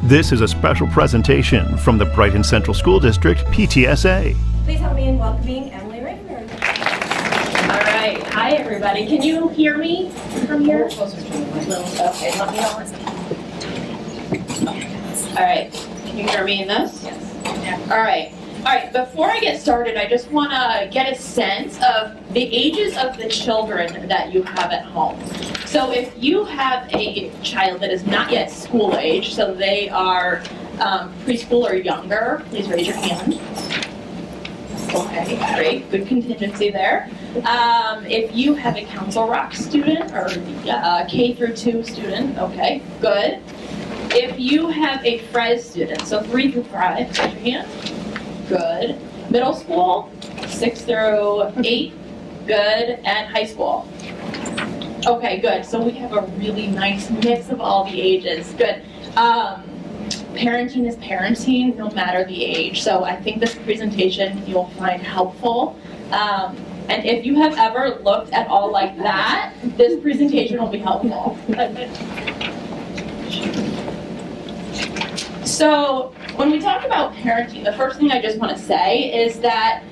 This is a special presentation from the Brighton Central School District PTSA. Please help me in welcoming Emily Rittenberg. All right. Hi, everybody. Can you hear me from here? Okay, let me know. All right. Can you hear me in this? Yes. All right. All right. Before I get started, I just want to get a sense of the ages of the children that you have at home. So if you have a child that is not yet school age, so they are preschool or younger, please raise your hand. Okay, great, good contingency there. If you have a Council Rock student or K through 2 student, okay, good. If you have a FRES student, so 3 through 5, raise your hand. Good. Middle school, 6 through 8, good, and high school. Okay, good. So we have a really nice mix of all the ages. Good. Parenting is parenting no matter the age. So I think this presentation you'll find helpful. And if you have ever looked at all like that, this presentation will be helpful. So when we talk about parenting, the first thing I just want to say is that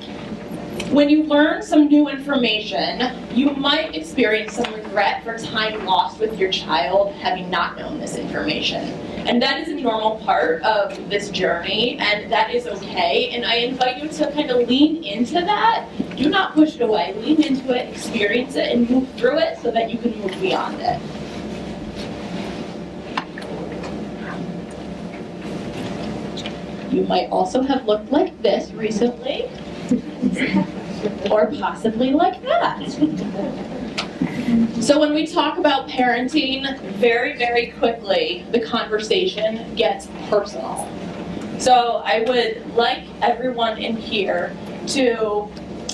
when you learn some new information, you might experience some regret for time lost with your child having not known this information. And that is a normal part of this journey, and that is okay. And I invite you to kind of lean into that. Do not push it away. Lean into it, experience it, and move through it so that you can move beyond it. You might also have looked like this recently. Or possibly like that. So when we talk about parenting, very, very quickly, the conversation gets personal. So I would like everyone in here to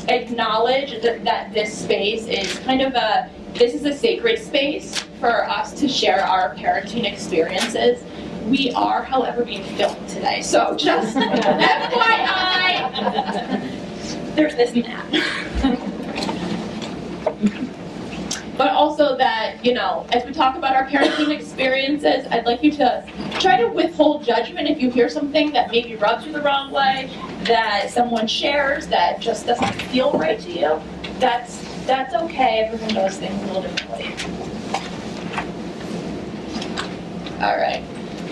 acknowledge that this space is kind of this is a sacred space for us to share our parenting experiences. We are, however, being filmed today. So just FYI. There's this and that. But also that, as we talk about our parenting experiences, I'd like you to try to withhold judgment if you hear something that maybe rubs you the wrong way, that someone shares that just doesn't feel right to you. That's okay. Everyone does things a little differently. All right.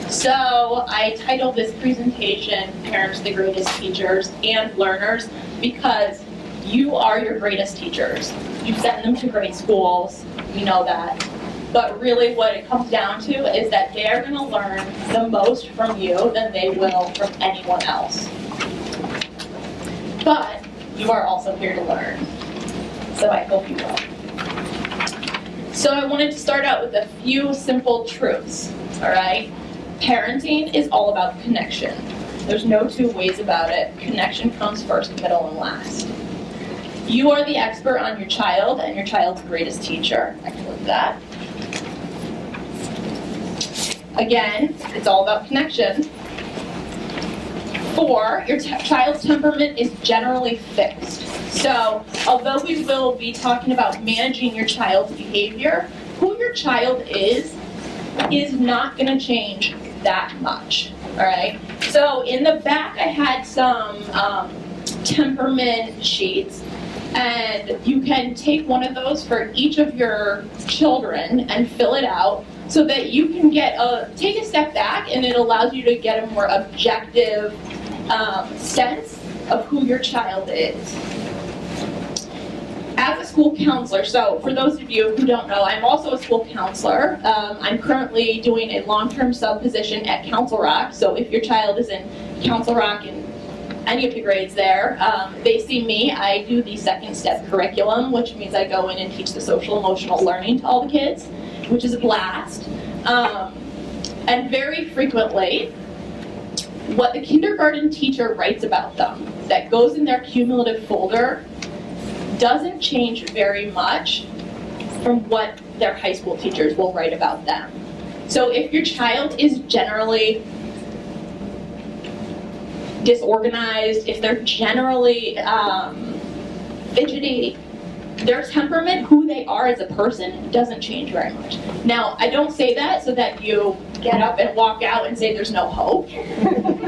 So I titled this presentation, Parents, the Greatest Teachers and Learners, because you are your greatest teachers. You send them to great schools, we know that. But really what it comes down to is that they're going to learn the most from you than they will from anyone else. But you are also here to learn. So I hope you will. So I wanted to start out with a few simple truths, all right? Parenting is all about connection. There's no two ways about it. Connection comes first, middle, and last. You are the expert on your child and your child's greatest teacher. I can look that. Again, it's all about connection. 4, your child's temperament is generally fixed. So, although we will be talking about managing your child's behavior, who your child is not going to change that much, all right? So in the back I had some temperament sheets, and you can take one of those for each of your children and fill it out so that you can take a step back, and it allows you to get a more objective sense of who your child is. As a school counselor, so for those of you who don't know, I'm also a school counselor. I'm currently doing a long-term sub position at Council Rock. So if your child is in Council Rock in any of the grades there, they see me. I do the second step curriculum, which means I go in and teach the social emotional learning to all the kids, which is a blast. And very frequently, what the kindergarten teacher writes about them that goes in their cumulative folder doesn't change very much from what their high school teachers will write about them. So if your child is generally disorganized, if they're generally fidgety, their temperament, who they are as a person, doesn't change very much. Now, I don't say that so that you get up and walk out and say there's no hope.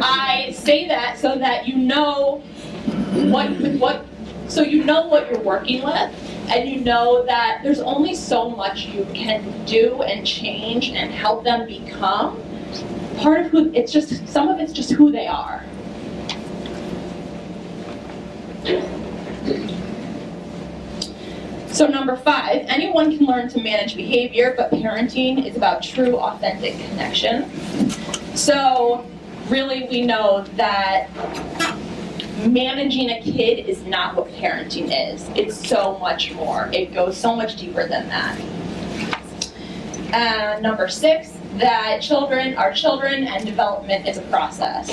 I say that so that you know so you know what you're working with, and you know that there's only so much you can do and change and help them become part of who, some of it's just who they are. So number 5, anyone can learn to manage behavior, but parenting is about true, authentic connection. So really we know that managing a kid is not what parenting is. It's so much more. It goes so much deeper than that. And number 6, that children are children and development is a process.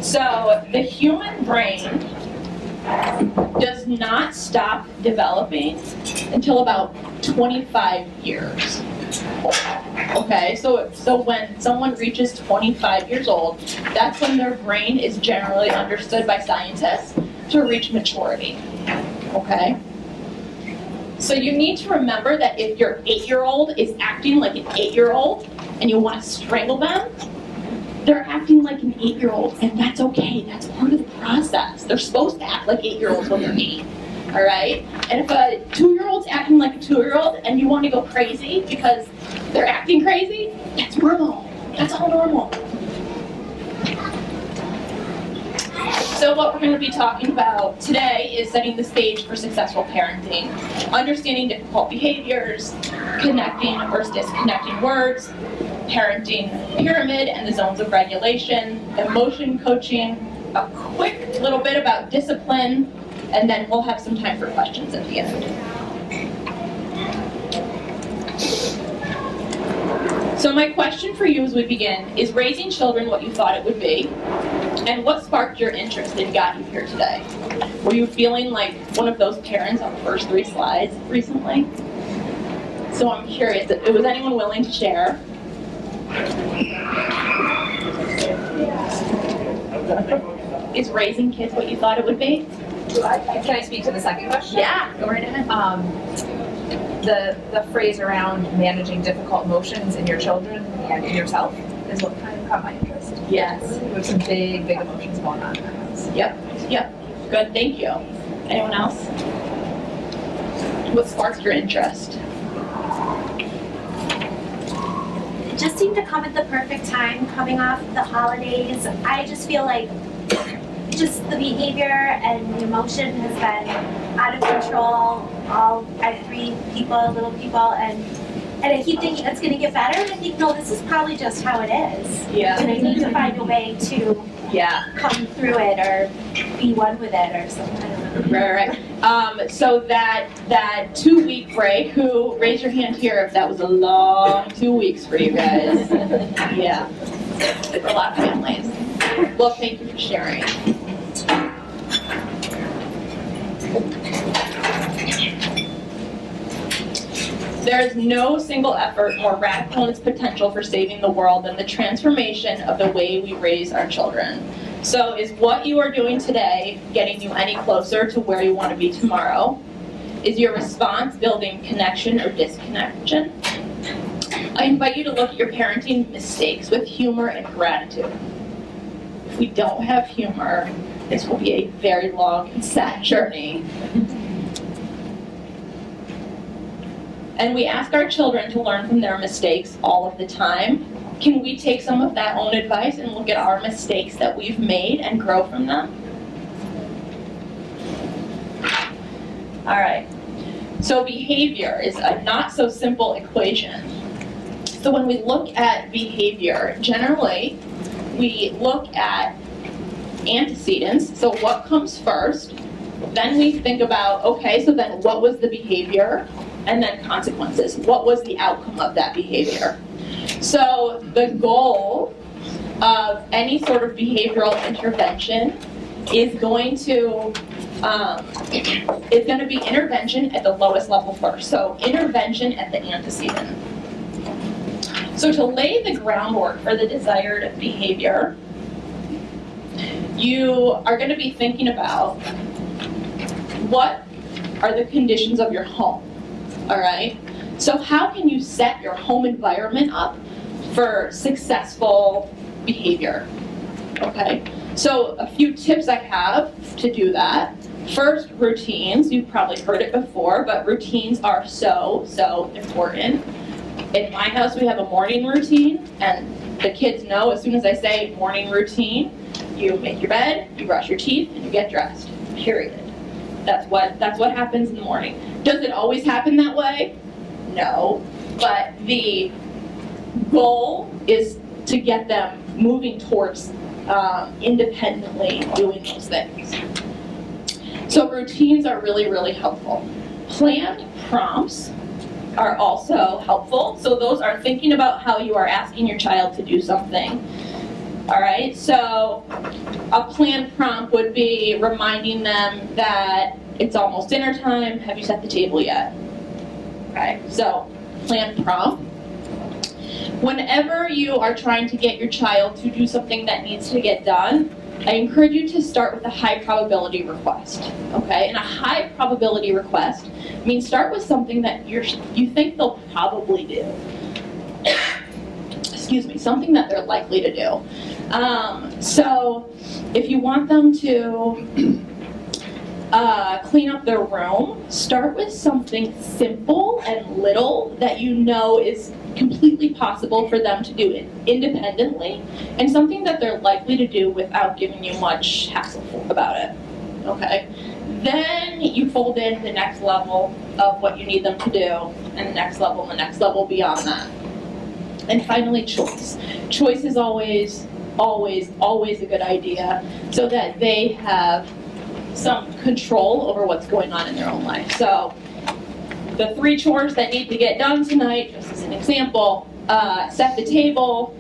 So the human brain does not stop developing until about 25 years. Okay, so when someone reaches 25 years old, that's when their brain is generally understood by scientists to reach maturity. Okay? So you need to remember that if your 8-year-old is acting like an 8-year-old and you want to strangle them, they're acting like an 8-year-old, and that's okay. That's part of the process. They're supposed to act like 8-year-olds when they're 8. All right? And if a 2-year-old's acting like a 2-year-old and you want to go crazy because they're acting crazy, that's normal. That's all normal. So what we're going to be talking about today is setting the stage for successful parenting, understanding difficult behaviors, connecting versus disconnecting words, parenting pyramid and the zones of regulation, emotion coaching, a quick little bit about discipline, and then we'll have some time for questions at the end. So my question for you as we begin is raising children what you thought it would be? And what sparked your interest and got you here today? Were you feeling like one of those parents on the first 3 slides recently? So I'm curious, was anyone willing to share? Is raising kids what you thought it would be? Can I speak to the second question? Yeah, go right ahead. The phrase around managing difficult emotions in your children and in yourself is what kind of caught my interest. Yes. There's some big emotions going on in our house. Yep. Good, thank you. Anyone else? What sparked your interest? It just seemed to come at the perfect time, coming off the holidays. I just feel like just the behavior and the emotion has been out of control. I have 3 little people, and I keep thinking it's going to get better, and I think, no, this is probably just how it is. Yeah. And I need to find a way to come through it or be one with it or something. I don't know. Right. So that 2-week break, who, raise your hand here if that was a long 2 weeks for you guys. Yeah. It's a lot of families. Well, thank you for sharing. There is no single effort more radical in its potential for saving the world than the transformation of the way we raise our children. So is what you are doing today getting you any closer to where you want to be tomorrow? Is your response building connection or disconnection? I invite you to look at your parenting mistakes with humor and gratitude. If we don't have humor, this will be a very long and sad journey. And we ask our children to learn from their mistakes all of the time. Can we take some of that own advice and look at our mistakes that we've made and grow from them? All right. So behavior is a not so simple equation. So when we look at behavior, generally, we look at antecedents. So what comes first? Then we think about, okay, so then what was the behavior? And then consequences. What was the outcome of that behavior? So the goal of any sort of behavioral intervention is going to be intervention at the lowest level first. So intervention at the antecedent. So to lay the groundwork for the desired behavior, you are going to be thinking about what are the conditions of your home. All right, so how can you set your home environment up for successful behavior. Okay, so a few tips I have to do that. First, routines. You've probably heard it before, but routines are so important. In my house, we have a morning routine, and the kids know as soon as I say morning routine, you make your bed, you brush your teeth, and you get dressed. Period. That's what happens in the morning. Does it always happen that way? No, but the goal is to get them moving towards independently doing those things. So routines are really helpful. Planned prompts are also helpful. So those are thinking about how you are asking your child to do something. All right, so a planned prompt would be reminding them that it's almost dinner time. Have you set the table yet? Okay, so planned prompt. Whenever you are trying to get your child to do something that needs to get done, I encourage you to start with a high probability request, okay? And a high probability request means start with something that you think they'll probably do. Excuse me, something that they're likely to do. So if you want them to clean up their room, start with something simple and little that you know is completely possible for them to do it independently, and something that they're likely to do without giving you much hassle about it, okay? Then you fold in the next level of what you need them to do, and the next level beyond that. And finally, choice. Choice is always a good idea, so that they have some control over what's going on in their own life. So the 3 chores that need to get done tonight, just as an example, set the table,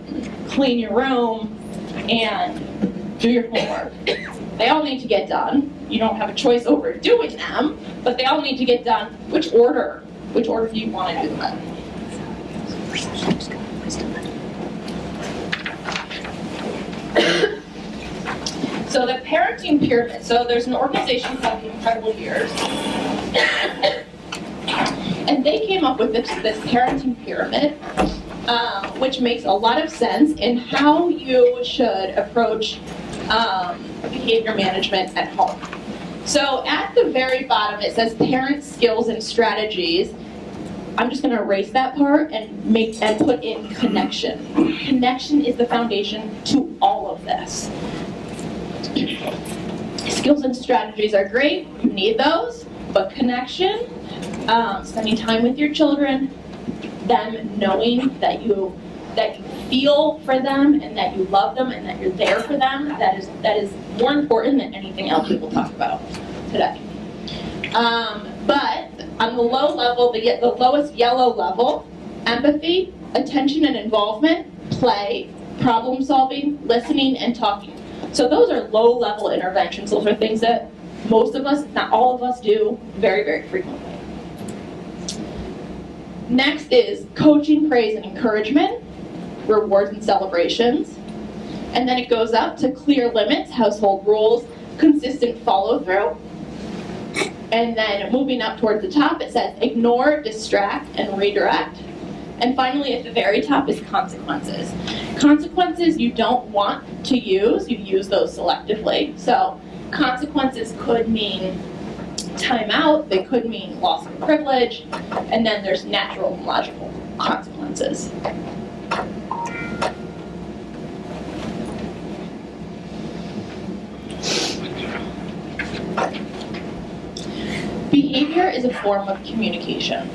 clean your room, and do your homework. They all need to get done. You don't have a choice over doing them, but they all need to get done. Which order do you want to do them in? So the parenting pyramid. So there's an organization called The Incredible Years. And they came up with this parenting pyramid, which makes a lot of sense in how you should approach behavior management at home. So at the very bottom it says parent skills and strategies. I'm just going to erase that part and put in connection. Connection is the foundation to all of this. Skills and strategies are great, you need those, but connection, spending time with your children, them knowing that you feel for them and that you love them and that you're there for them, that is more important than anything else we will talk about today. But on the low level, the lowest yellow level, empathy, attention and involvement, play, problem solving, listening, and talking. So those are low level interventions. Those are things that most of us, not all of us, do very frequently. Next is coaching, praise, and encouragement, rewards and celebrations. And then it goes up to clear limits, household rules, consistent follow through. And then moving up towards the top, it says ignore, distract, and redirect. And finally, at the very top is consequences. Consequences you don't want to use, you use those selectively. So consequences could mean time out, they could mean loss of privilege, and then there's natural and logical consequences. Behavior is a form of communication.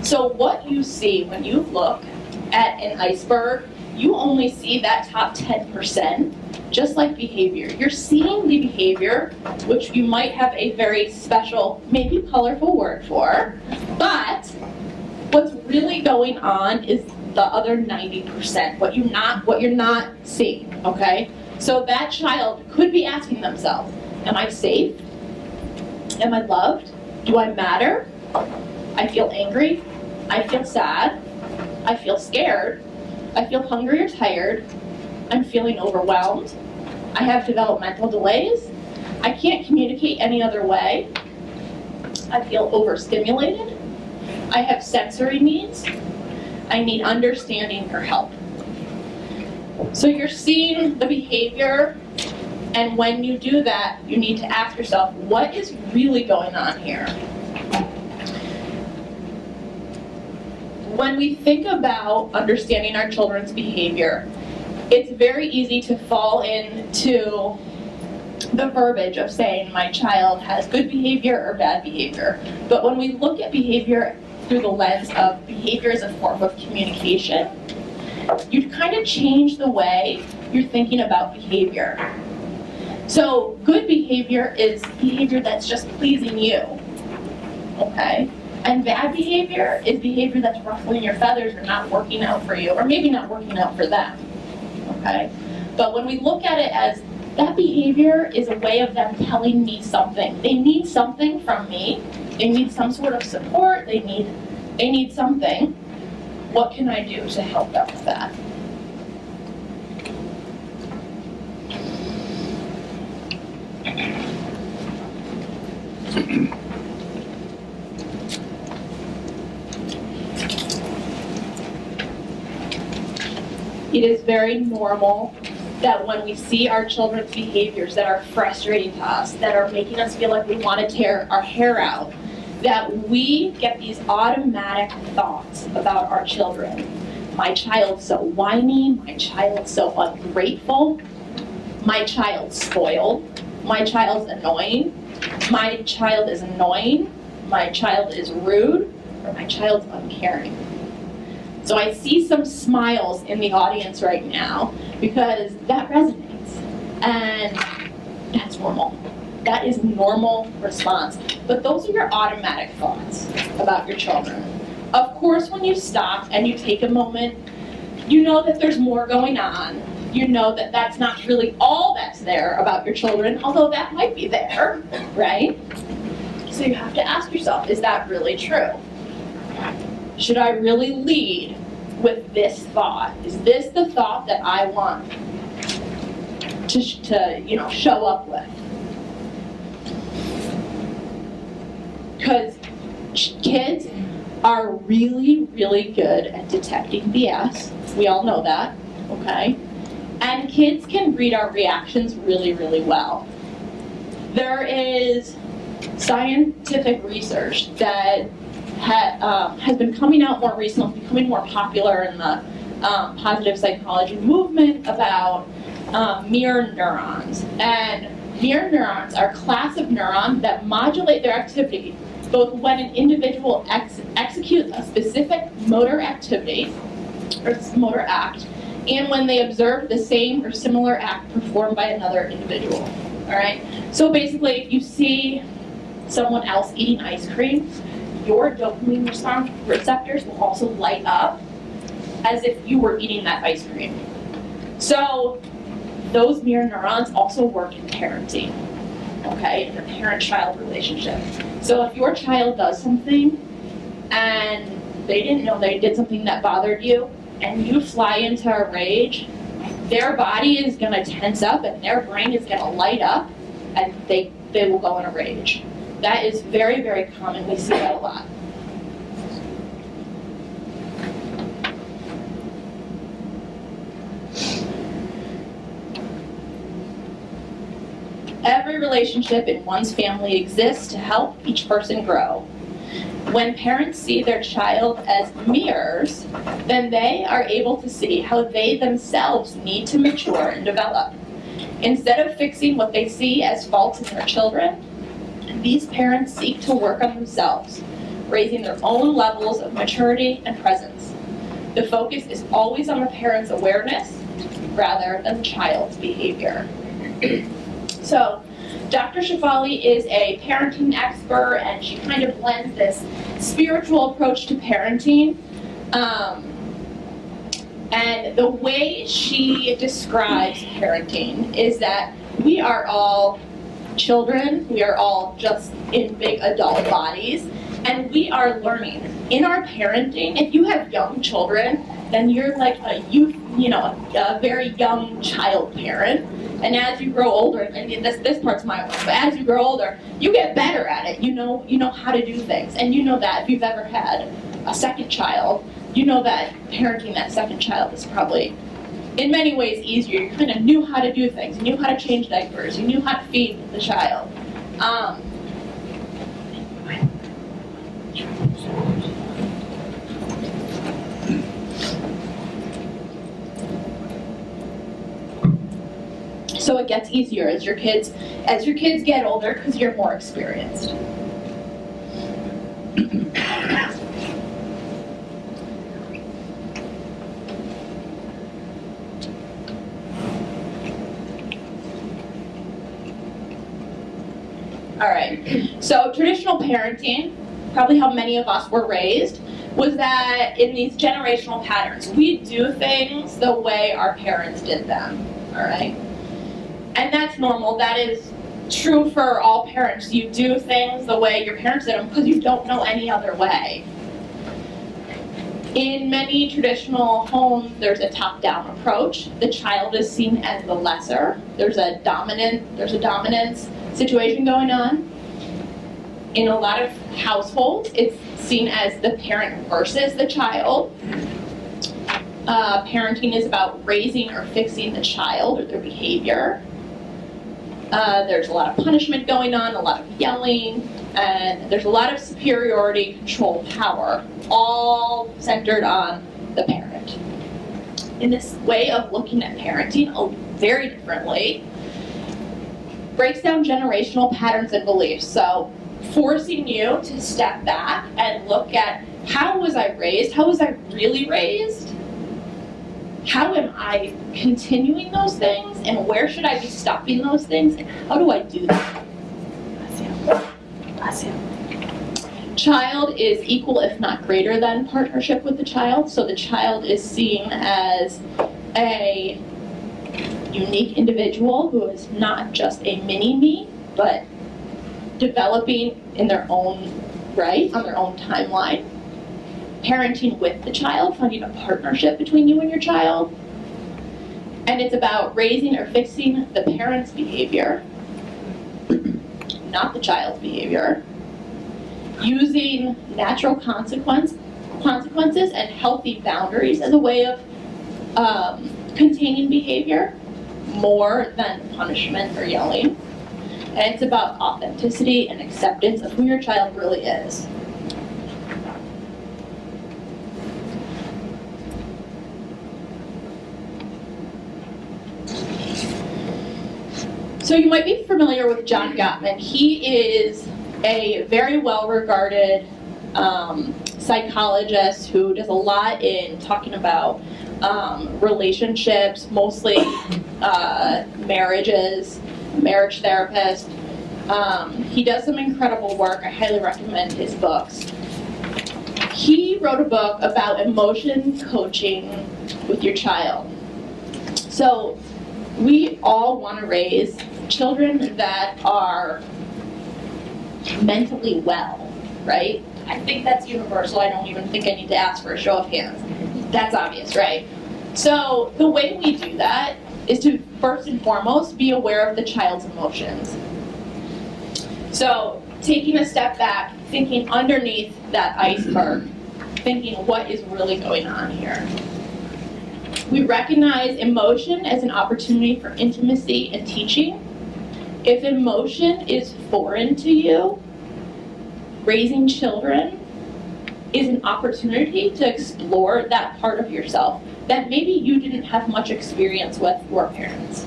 So what you see when you look at an iceberg, you only see that top 10%, just like behavior. You're seeing the behavior, which you might have a very special, maybe colorful word for, but what's really going on is the other 90%, what you're not seeing, okay? So that child could be asking themselves, am I safe? Am I loved? Do I matter? I feel angry. I feel sad. I feel scared. I feel hungry or tired. I'm feeling overwhelmed. I have developmental delays. I can't communicate any other way. I feel overstimulated. I have sensory needs. I need understanding or help. So you're seeing the behavior, and when you do that, you need to ask yourself, what is really going on here? When we think about understanding our children's behavior, it's very easy to fall into the verbiage of saying my child has good behavior or bad behavior. But when we look at behavior through the lens of behavior as a form of communication, you kind of change the way you're thinking about behavior. So good behavior is behavior that's just pleasing you, okay? And bad behavior is behavior that's ruffling your feathers or not working out for you, or maybe not working out for them, okay? But when we look at it as that behavior is a way of them telling me something. They need something from me. They need some sort of support. They need something. What can I do to help them with that? It is very normal that when we see our children's behaviors that are frustrating to us, that are making us feel like we want to tear our hair out, that we get these automatic thoughts about our children. My child's so whiny, my child's so ungrateful, my child's spoiled, my child's annoying, my child is annoying, my child is rude, or my child's uncaring. So I see some smiles in the audience right now because that resonates, and that's normal. That is normal response. But those are your automatic thoughts about your children. Of course, when you stop and you take a moment, you know that there's more going on. You know that that's not really all that's there about your children, although that might be there, right? So you have to ask yourself, is that really true? Should I really lead with this thought? Is this the thought that I want to show up with? Because kids are really, really good at detecting BS. We all know that, okay? And kids can read our reactions really, really well. There is scientific research that has been coming out more recently, becoming more popular in the positive psychology movement about mirror neurons. And mirror neurons are a class of neurons that modulate their activity both when an individual executes a specific motor activity or motor act, and when they observe the same or similar act performed by another individual. All right. So basically, if you see someone else eating ice cream, your dopamine response receptors will also light up as if you were eating that ice cream. So those mirror neurons also work in parenting, okay, in the parent-child relationship. So if your child does something and they didn't know they did something that bothered you, and you fly into a rage, their body is going to tense up and their brain is going to light up, and they will go in a rage. That is very, very common. We see that a lot. Every relationship in one's family exists to help each person grow. When parents see their child as mirrors, then they are able to see how they themselves need to mature and develop. Instead of fixing what they see as faults in their children, these parents seek to work on themselves, raising their own levels of maturity and presence. The focus is always on the parent's awareness rather than the child's behavior. So, Dr. Shefali is a parenting expert, and she kind of blends this spiritual approach to parenting. And the way she describes parenting is that we are all children, we are all just in big adult bodies, and we are learning. In our parenting, if you have young children, then you're like a youth, a very young child parent. And as you grow older, and this part's my one, but as you grow older, you get better at it. You know how to do things. And you know that if you've ever had a second child, you know that parenting that second child is probably in many ways easier. You kind of knew how to do things. You knew how to change diapers. You knew how to feed the child. So it gets easier as your kids get older because you're more experienced. All right, so traditional parenting, probably how many of us were raised, was that in these generational patterns, we do things the way our parents did them, all right? And that's normal. That is true for all parents. You do things the way your parents did them because you don't know any other way. In many traditional homes, there's a top-down approach. The child is seen as the lesser. There's a dominance situation going on. In a lot of households, it's seen as the parent versus the child. Parenting is about raising or fixing the child or their behavior. There's a lot of punishment going on, a lot of yelling, and there's a lot of superiority, control, power, all centered on the parent. In this way of looking at parenting very differently, breaks down generational patterns and beliefs. So forcing you to step back and look at, how was I raised? How was I really raised? How am I continuing those things? And where should I be stopping those things? And how do I do that? Bless you. Child is equal, if not greater than, partnership with the child. So the child is seen as a unique individual who is not just a mini-me, but developing in their own right, on their own timeline. Parenting with the child, finding a partnership between you and your child. And it's about raising or fixing the parent's behavior, not the child's behavior. Using natural consequences and healthy boundaries as a way of containing behavior, more than punishment or yelling. And it's about authenticity and acceptance of who your child really is. So you might be familiar with John Gottman. He is a very well-regarded psychologist who does a lot in talking about relationships, mostly marriages, marriage therapist. He does some incredible work. I highly recommend his books. He wrote a book about emotion coaching with your child. So we all want to raise children that are mentally well, right? I think that's universal. I don't even think I need to ask for a show of hands. That's obvious, right? So the way we do that is to first and foremost be aware of the child's emotions. So taking a step back, thinking underneath that iceberg, thinking what is really going on here. We recognize emotion as an opportunity for intimacy and teaching. If emotion is foreign to you, raising children is an opportunity to explore that part of yourself that maybe you didn't have much experience with your parents.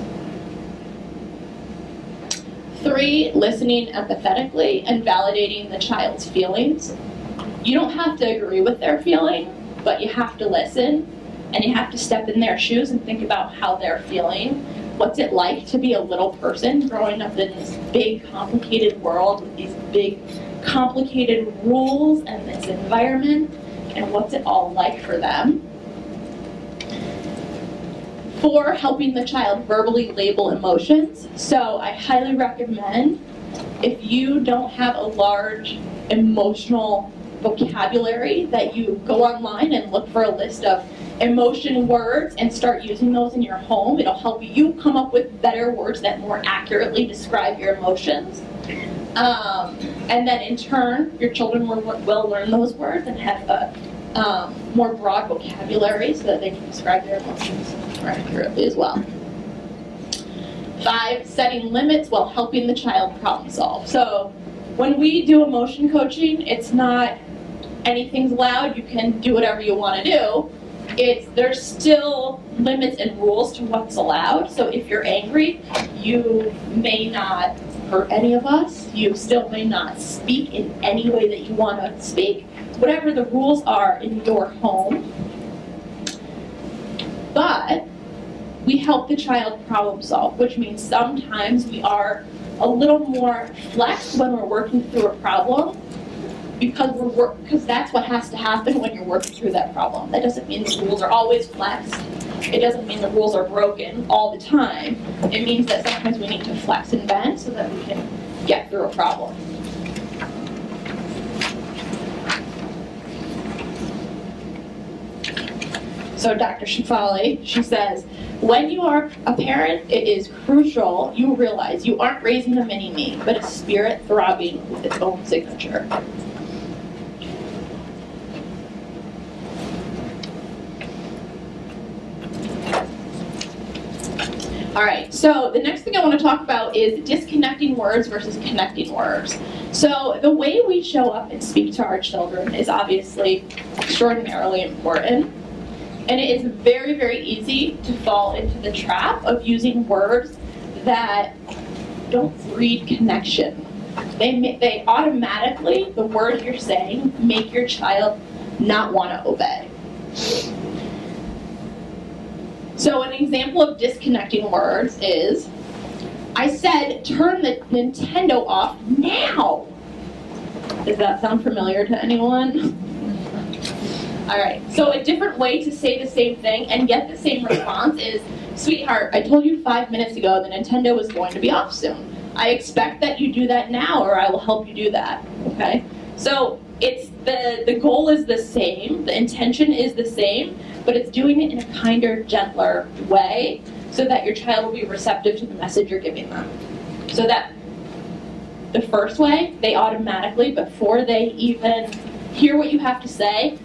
3, listening empathetically and validating the child's feelings. You don't have to agree with their feeling, but you have to listen, and you have to step in their shoes and think about how they're feeling. What's it like to be a little person growing up in this big, complicated world with these big, complicated rules and this environment, and what's it all like for them? 4, helping the child verbally label emotions. So I highly recommend, if you don't have a large emotional vocabulary, that you go online and look for a list of emotion words and start using those in your home. It'll help you come up with better words that more accurately describe your emotions. And then in turn, your children will learn those words and have a more broad vocabulary so that they can describe their emotions more accurately as well. 5, setting limits while helping the child problem solve. So when we do emotion coaching, it's not anything's allowed, you can do whatever you want to do. There's still limits and rules to what's allowed. So if you're angry, you may not hurt any of us. You still may not speak in any way that you want to speak. Whatever the rules are in your home. But we help the child problem solve, which means sometimes we are a little more flexed when we're working through a problem, because that's what has to happen when you're working through that problem. That doesn't mean the rules are always flexed. It doesn't mean the rules are broken all the time. It means that sometimes we need to flex and bend so that we can get through a problem. So Dr. Shafali, she says, when you are a parent, it is crucial you realize you aren't raising a mini-me, but a spirit throbbing with its own signature. All right, so the next thing I want to talk about is disconnecting words versus connecting words. So the way we show up and speak to our children is obviously extraordinarily important. And it is very, very easy to fall into the trap of using words that don't breed connection. They automatically, the words you're saying, make your child not want to obey. So an example of disconnecting words is, I said, turn the Nintendo off now. Does that sound familiar to anyone? All right, so a different way to say the same thing and get the same response is, sweetheart, I told you 5 minutes ago the Nintendo was going to be off soon. I expect that you do that now, or I will help you do that, okay? So it's the goal is the same, the intention is the same, but it's doing it in a kinder, gentler way so that your child will be receptive to the message you're giving them. So that the first way, they automatically, before they even hear what you have to say,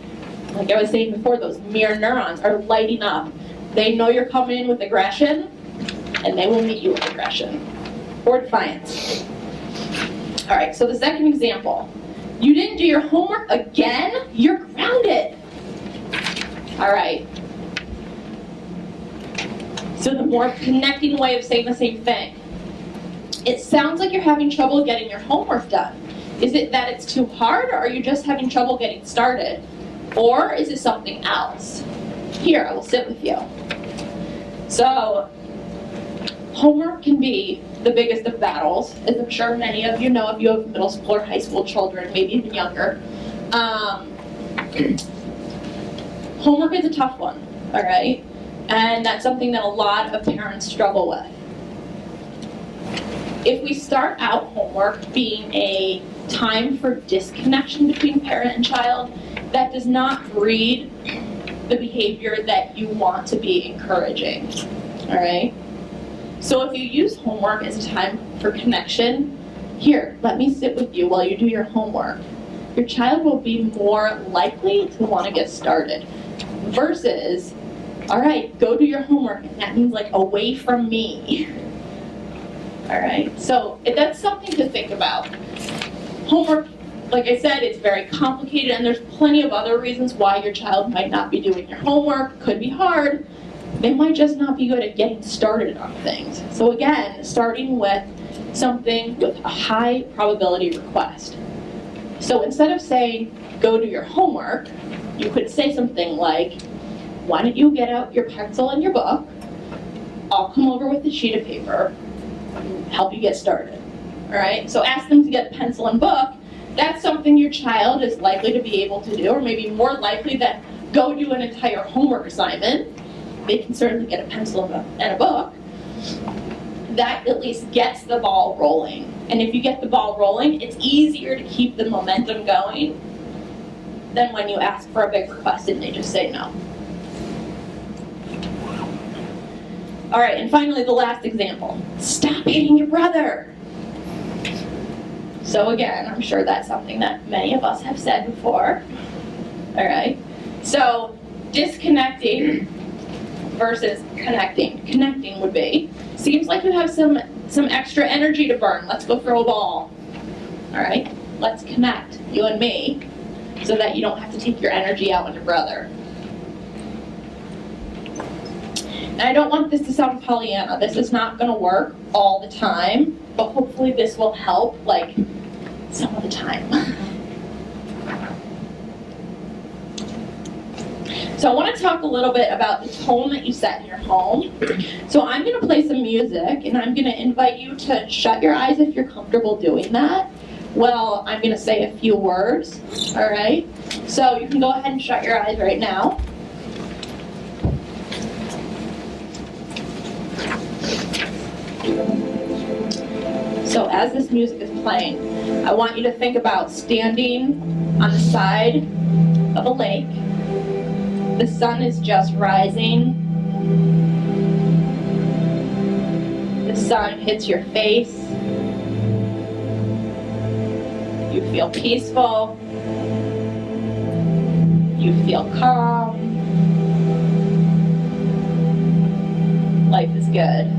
like I was saying before, those mirror neurons are lighting up. They know you're coming in with aggression, and they will meet you with aggression or defiance. All right, so the second example. You didn't do your homework again? You're grounded. All right. So the more connecting way of saying the same thing. It sounds like you're having trouble getting your homework done. Is it that it's too hard, or are you just having trouble getting started? Or is it something else? Here, I will sit with you. So, homework can be the biggest of battles, as I'm sure many of you know if you have middle school or high school children, maybe even younger. Homework is a tough one, all right? And that's something that a lot of parents struggle with. If we start out homework being a time for disconnection between parent and child, that does not breed the behavior that you want to be encouraging, all right? So if you use homework as a time for connection, here, let me sit with you while you do your homework. Your child will be more likely to want to get started versus, all right, go do your homework, and that means like away from me. All right, so that's something to think about. Homework, like I said, it's very complicated, and there's plenty of other reasons why your child might not be doing your homework. Could be hard. They might just not be good at getting started on things. So again, starting with something with a high probability request. So instead of saying, go do your homework, you could say something like, why don't you get out your pencil and your book? I'll come over with a sheet of paper and help you get started. All right, so ask them to get the pencil and book. That's something your child is likely to be able to do, or maybe more likely than go do an entire homework assignment. They can certainly get a pencil and a book. That at least gets the ball rolling. And if you get the ball rolling, it's easier to keep the momentum going than when you ask for a big request and they just say no. All right, and finally the last example. Stop hating your brother. So again, I'm sure that's something that many of us have said before. All right. So disconnecting versus connecting. Connecting would be, seems like you have some extra energy to burn. Let's go throw a ball. All right, let's connect, you and me, so that you don't have to take your energy out on your brother. And I don't want this to sound Pollyanna. This is not going to work all the time, but hopefully this will help, like, some of the time. So I want to talk a little bit about the tone that you set in your home. So I'm going to play some music, and I'm going to invite you to shut your eyes if you're comfortable doing that. Well, I'm going to say a few words, all right? So you can go ahead and shut your eyes right now. So as this music is playing, I want you to think about standing on the side of a lake. The sun is just rising. The sun hits your face. You feel peaceful. You feel calm. Life is good.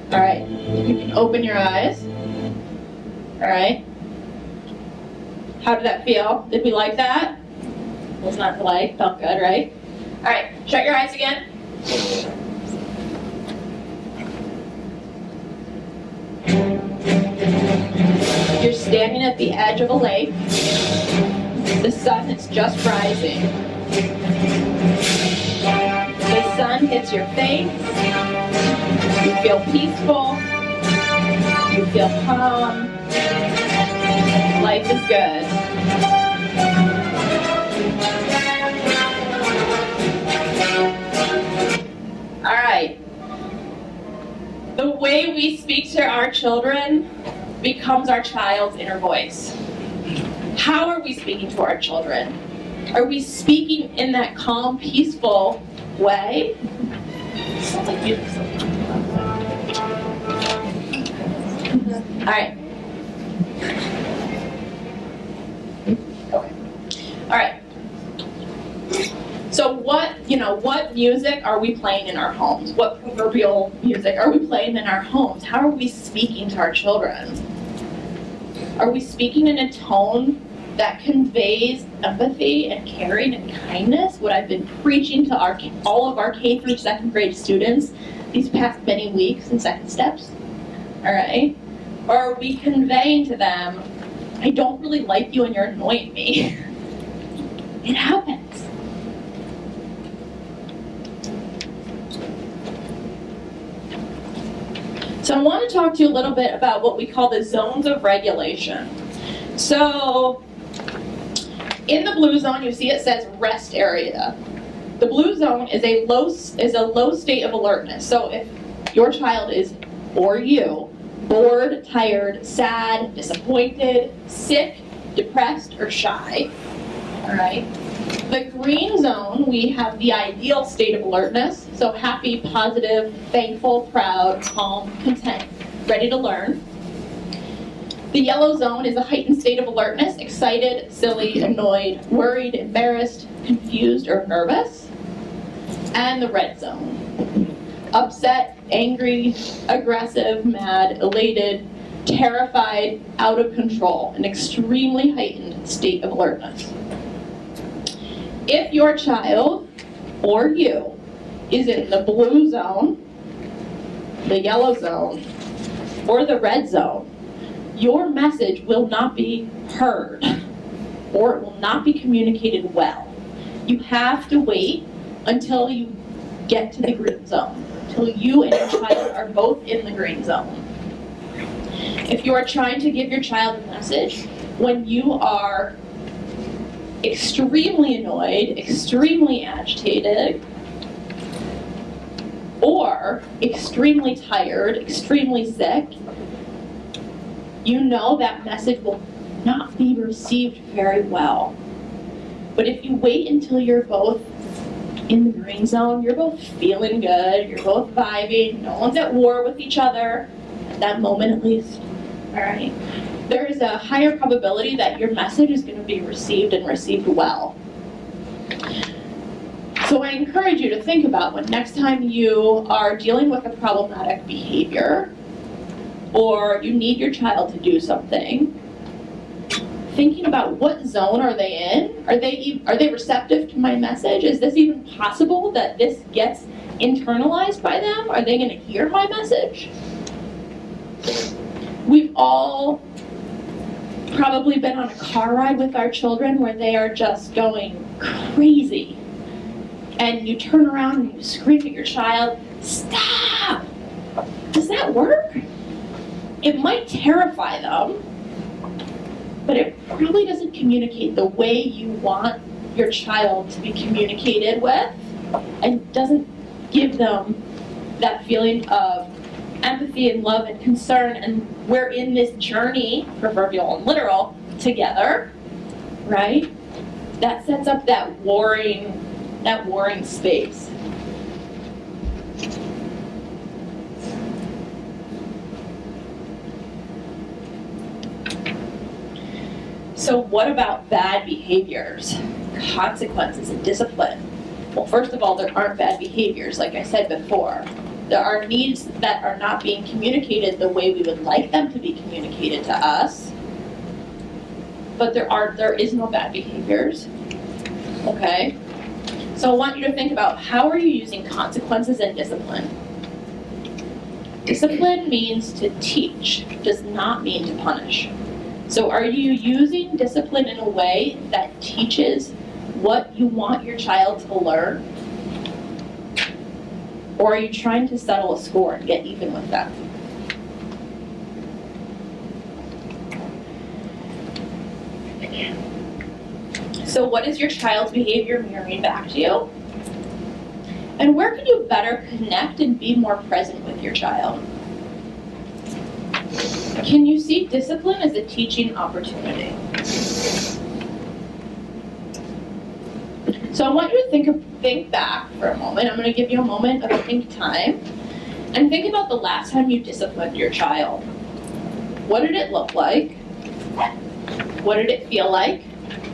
All right, you can open your eyes. All right. How did that feel? Did we like that? Was not like, felt good, right? All right, shut your eyes again. You're standing at the edge of a lake. The sun is just rising. The sun hits your face. You feel peaceful. You feel calm. Life is good. All right. The way we speak to our children becomes our child's inner voice. How are we speaking to our children? Are we speaking in that calm, peaceful way? Sounds like music. All right. Okay. All right. So what music are we playing in our homes? What proverbial music are we playing in our homes? How are we speaking to our children? Are we speaking in a tone that conveys empathy and caring and kindness? What I've been preaching to all of our K through second grade students these past many weeks in Second Steps. All right? Or are we conveying to them, I don't really like you and you're annoying me? It happens. So I want to talk to you a little bit about what we call the zones of regulation. So in the blue zone, you see it says rest area. The blue zone is a low state of alertness. So if your child is, or you, bored, tired, sad, disappointed, sick, depressed, or shy, all right? The green zone, we have the ideal state of alertness. So happy, positive, thankful, proud, calm, content, ready to learn. The yellow zone is a heightened state of alertness, excited, silly, annoyed, worried, embarrassed, confused, or nervous. And the red zone, upset, angry, aggressive, mad, elated, terrified, out of control, an extremely heightened state of alertness. If your child, or you, is in the blue zone, the yellow zone, or the red zone, your message will not be heard, or it will not be communicated well. You have to wait until you get to the green zone, until you and your child are both in the green zone. If you are trying to give your child a message when you are extremely annoyed, extremely agitated, or extremely tired, extremely sick, you know that message will not be received very well. But if you wait until you're both in the green zone, you're both feeling good, you're both vibing, no one's at war with each other, that moment at least. All right. There is a higher probability that your message is going to be received and received well. So I encourage you to think about when next time you are dealing with a problematic behavior or you need your child to do something, thinking about what zone are they in? Are they receptive to my message? Is this even possible that this gets internalized by them? Are they going to hear my message? We've all probably been on a car ride with our children where they are just going crazy. And you turn around and you scream at your child, "Stop!" Does that work? It might terrify them, but it probably doesn't communicate the way you want your child to be communicated with, and doesn't give them that feeling of empathy and love and concern, and we're in this journey, proverbial and literal, together, right? That sets up that warring space. So what about bad behaviors, consequences, and discipline? Well, first of all, there aren't bad behaviors, like I said before. There are needs that are not being communicated the way we would like them to be communicated to us. But there is no bad behaviors. Okay? So I want you to think about, how are you using consequences and discipline? Discipline means to teach, does not mean to punish. So are you using discipline in a way that teaches what you want your child to learn? Or are you trying to settle a score and get even with them? So what is your child's behavior mirroring back to you? And where can you better connect and be more present with your child? Can you see discipline as a teaching opportunity? So I want you to think back for a moment. I'm going to give you a moment of think time. And think about the last time you disciplined your child. What did it look like? What did it feel like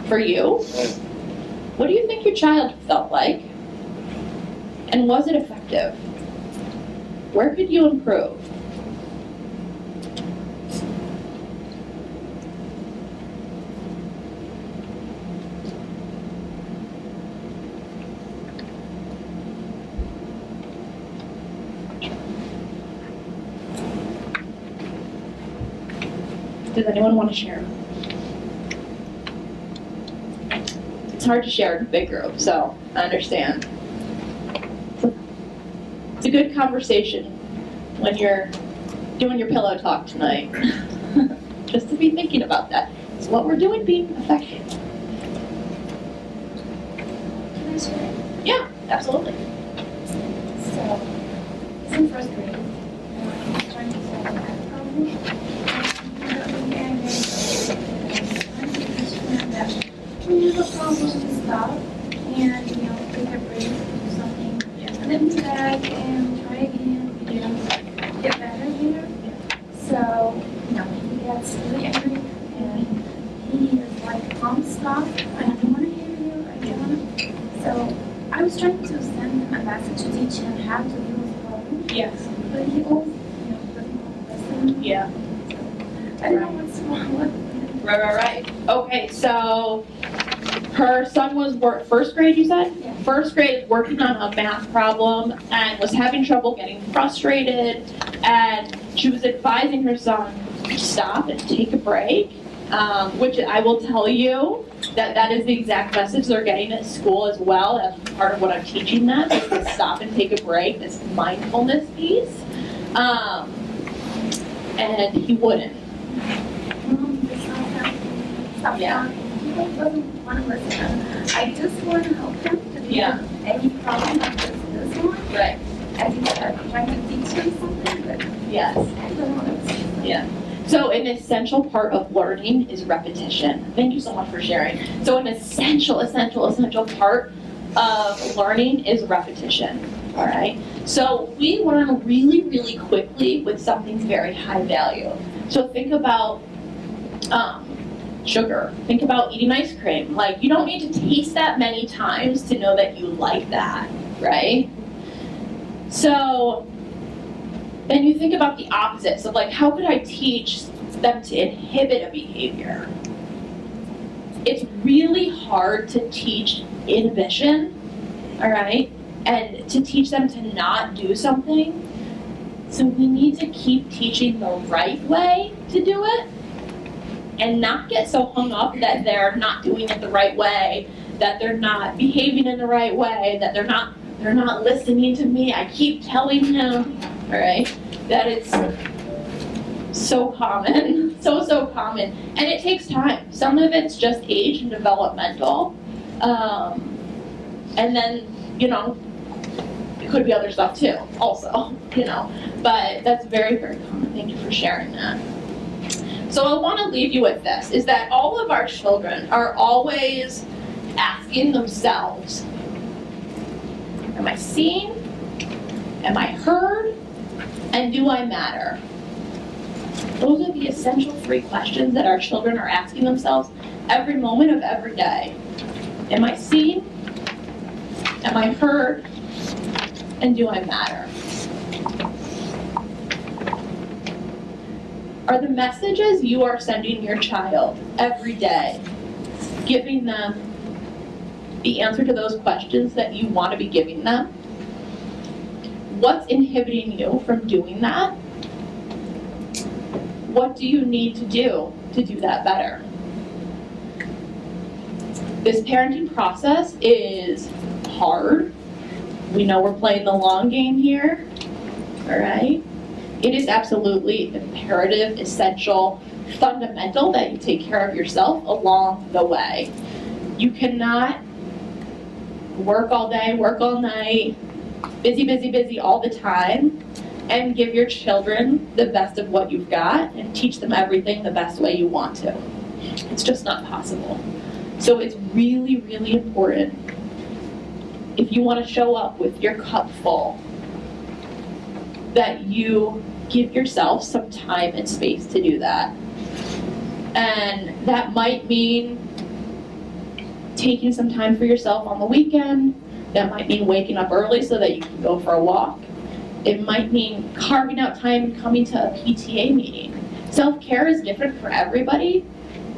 for you? What do you think your child felt like? And was it effective? Where could you improve? Does anyone want to share? It's hard to share in a big group, so I understand. It's a good conversation when you're doing your pillow talk tonight. Just to be thinking about that. Is what we're doing being effective? Can I share? Yeah, absolutely. So, it's in first grade. I'm trying to solve a math problem. When you have a problem, stop and, take a break, do something, and then be back and try again, get better. So, he gets really angry and he is like, "Mom, stop, I don't want to hear you, I don't want to." So, I was trying to send him a message to teach him how to deal with the problem. Yes. But he always, doesn't want to listen. Yeah. I don't know what's wrong with him. Right. Okay, so her son was first grade, you said? Yeah. First grade, working on a math problem and was having trouble getting frustrated, and she was advising her son to stop and take a break, which I will tell you that is the exact message they're getting at school as well. As part of what I'm teaching them is to stop and take a break, this mindfulness piece. And he wouldn't. Stop Yeah. He doesn't want to listen. I just want to help him to deal Yeah. with any problem like this one. Right. As you said, I'm trying to teach him something, but Yes. he doesn't want to listen. Yeah. So an essential part of learning is repetition. Thank you so much for sharing. So an essential part of learning is repetition. all right? So we learn really, really quickly with something very high value. So think about sugar. Think about eating ice cream. Like, you don't need to taste that many times to know that you like that, right? So then you think about the opposites of like, how could I teach them to inhibit a behavior? It's really hard to teach inhibition, all right? And to teach them to not do something. So we need to keep teaching the right way to do it and not get so hung up that they're not doing it the right way, that they're not behaving in the right way, that they're not listening to me. I keep telling him, all right, that it's so common, so common. And it takes time. Some of it's just age and developmental. And then, you know, it could be other stuff too, also, you know. But that's very, very common. Thank you for sharing that. So I want to leave you with this, is that all of our children are always asking themselves, am I seen? Am I heard? And do I matter? Those are the essential 3 questions that our children are asking themselves every moment of every day. Am I seen? Am I heard? And do I matter? Are the messages you are sending your child every day giving them the answer to those questions that you want to be giving them? What's inhibiting you from doing that? What do you need to do that better? This parenting process is hard. We know we're playing the long game here, all right? It is absolutely imperative, essential, fundamental that you take care of yourself along the way. You cannot work all day, work all night, busy all the time, and give your children the best of what you've got and teach them everything the best way you want to. It's just not possible. So it's really, really important, if you want to show up with your cup full, that you give yourself some time and space to do that. And that might mean taking some time for yourself on the weekend. That might mean waking up early so that you can go for a walk. It might mean carving out time and coming to a PTA meeting. Self-care is different for everybody.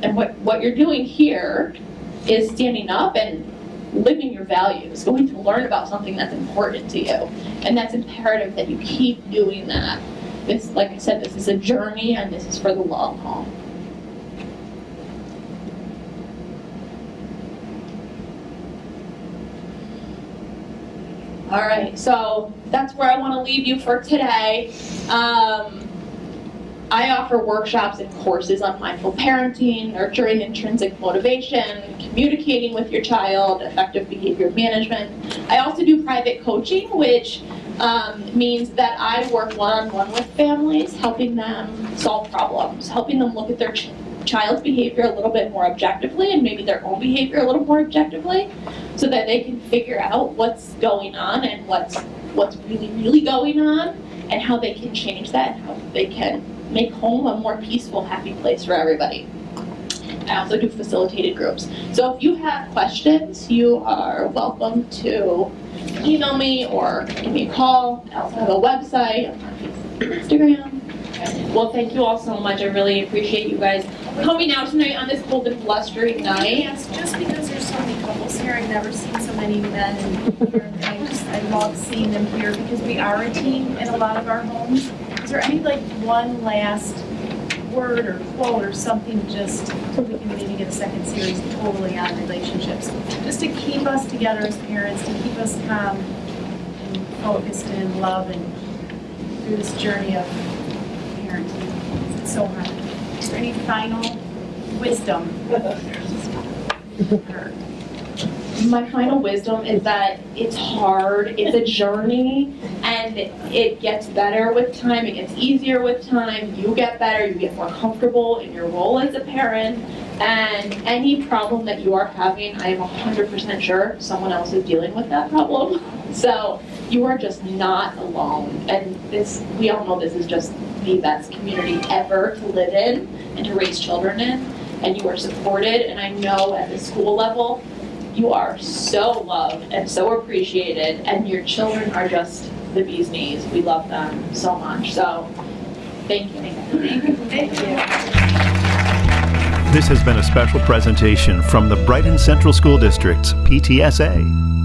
And what you're doing here is standing up and living your values, going to learn about something that's important to you. And that's imperative that you keep doing that. This, like I said, this is a journey and this is for the long haul. All right, so that's where I want to leave you for today. I offer workshops and courses on mindful parenting, nurturing intrinsic motivation, communicating with your child, effective behavior management. I also do private coaching, which means that I work one-on-one with families, helping them solve problems, helping them look at their child's behavior a little bit more objectively and maybe their own behavior a little more objectively, so that they can figure out what's going on and what's really, really going on, and how they can change that, and how they can make home a more peaceful, happy place for everybody. I also do facilitated groups. So if you have questions, you are welcome to email me or give me a call. I also have a website, I'm on Facebook, Instagram. Well, thank you all so much. I really appreciate you guys coming out tonight on this cold and blustering night. Yes, just because there's so many couples here, I've never seen so many men here. I love seeing them here because we are a team in a lot of our homes. Is there any one last word or quote or something, just so we can maybe get a second series totally on relationships, just to keep us together as parents, to keep us calm and focused and in love and through this journey of parenting? It's so hard. Is there any final wisdom? My final wisdom is that it's hard, it's a journey, and it gets better with time, it gets easier with time, you get better, you get more comfortable in your role as a parent, and any problem that you are having, I am 100% sure someone else is dealing with that problem. So you are just not alone. And we all know this is just the best community ever to live in and to raise children in. And you are supported. And I know at the school level, you are so loved and so appreciated. And your children are just the bee's knees. We love them so much. So thank you. Thank you. This has been a special presentation from the Brighton Central School District's PTSA.